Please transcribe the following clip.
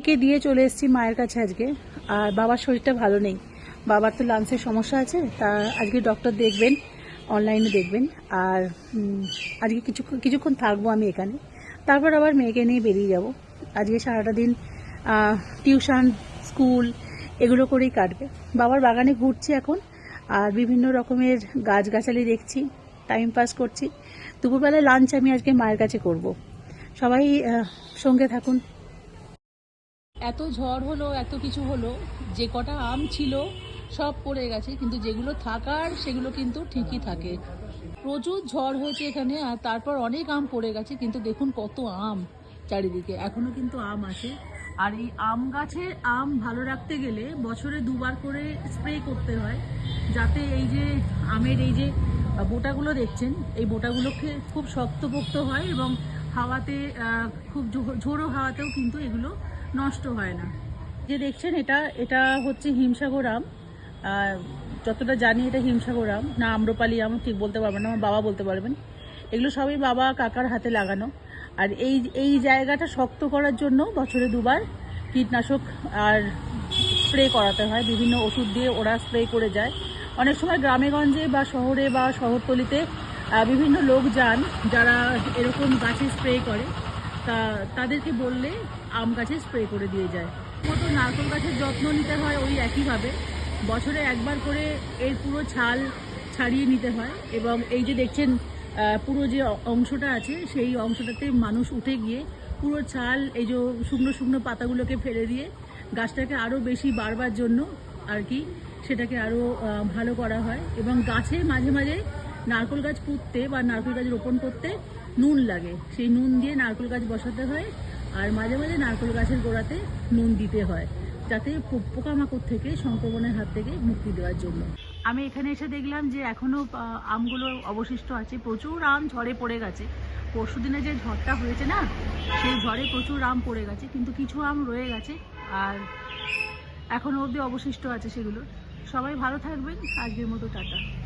কে দিয়ে চলে এসেছি মায়ের কাছে আজকে। আর বাবার শরীরটা ভালো নেই, বাবার তো লাংসের সমস্যা আছে, তা আজকে ডক্টর দেখবেন, অনলাইনে দেখবেন। আর আজকে কিছুক্ষণ থাকবো আমি এখানে, তারপর আবার মেয়েকে নিয়ে বেরিয়ে যাব। আজকে সারাটা দিন টিউশন, স্কুল এগুলো করেই কাটবে। বাবার বাগানে ঘুরছি এখন, আর বিভিন্ন রকমের গাছগাছালি দেখছি, টাইম পাস করছি। দুপুরবেলায় লাঞ্চ আমি আজকে মায়ের কাছে করব। সবাই সঙ্গে থাকুন। এত ঝড় হলো, এত কিছু হলো, যে কটা আম ছিল সব পড়ে গেছে, কিন্তু যেগুলো থাকার সেগুলো কিন্তু ঠিকই থাকে। প্রচুর ঝড় হয়েছে এখানে, আর তারপর অনেক আম পড়ে গেছে, কিন্তু দেখুন কত আম চারিদিকে, এখনো কিন্তু আম আছে। আর এই আম গাছের আম ভালো রাখতে গেলে বছরে দুবার করে স্প্রে করতে হয়, যাতে এই যে আমের এই যে বোটাগুলো দেখছেন, এই বোটাগুলোকে খুব শক্তপোক্ত হয় এবং হাওয়াতে খুব ঝোড়ো হাওয়াতেও কিন্তু এগুলো নষ্ট হয় না। যে দেখছেন এটা এটা হচ্ছে হিমসাগর আম। যতটা জানি এটা হিমসাগর আম না আম্রপালি আম, ঠিক বলতে পারবেন না, আমার বাবা বলতে পারবেন। এগুলো সবই বাবা কাকার হাতে লাগানো। আর এই এই জায়গাটা শক্ত করার জন্য বছরে দুবার কীটনাশক আর স্প্রে করাতে হয়, বিভিন্ন ওষুধ দিয়ে ওরা স্প্রে করে যায়। অনেক সময় গ্রামেগঞ্জে বা শহরে বা শহরতলিতে বিভিন্ন লোক যান যারা এরকম গাছে স্প্রে করে, তাদেরকে বললে আম গাছে স্প্রে করে দিয়ে যায়। মতো নারকেল গাছের যত্ন নিতে হয় ওই একইভাবে, বছরে একবার করে এর পুরো ছাল ছাড়িয়ে নিতে হয়। এবং এই যে দেখছেন পুরো যে অংশটা আছে সেই অংশটাতে মানুষ উঠে গিয়ে পুরো ছাল, এই যে শুকনো শুকনো পাতাগুলোকে ফেলে দিয়ে গাছটাকে আরও বেশি বাড়বার জন্য আর কি সেটাকে আরও ভালো করা হয়। এবং গাছে মাঝে মাঝে নারকেল গাছ পুঁততে বা নারকেল গাছ রোপণ করতে নুন লাগে, সেই নুন দিয়ে নারকেল গাছ বসাতে হয়। আর মাঝে মাঝে নারকেল গাছের গোড়াতে নুন দিতে হয়, যাতে পোকামাকড় থেকে, সংক্রমণের হাত থেকে মুক্তি দেওয়ার জন্য। আমি এখানে এসে দেখলাম যে এখনও আমগুলো অবশিষ্ট আছে, প্রচুর আম ঝড়ে পড়ে গেছে। পরশু দিনে যে ঝড়টা হয়েছে না, সেই ঝড়ে প্রচুর আম পড়ে গেছে, কিন্তু কিছু আম রয়ে গেছে আর এখনও অবধি অবশিষ্ট আছে সেগুলো। সবাই ভালো থাকবেন, আজকের মতো টাটা।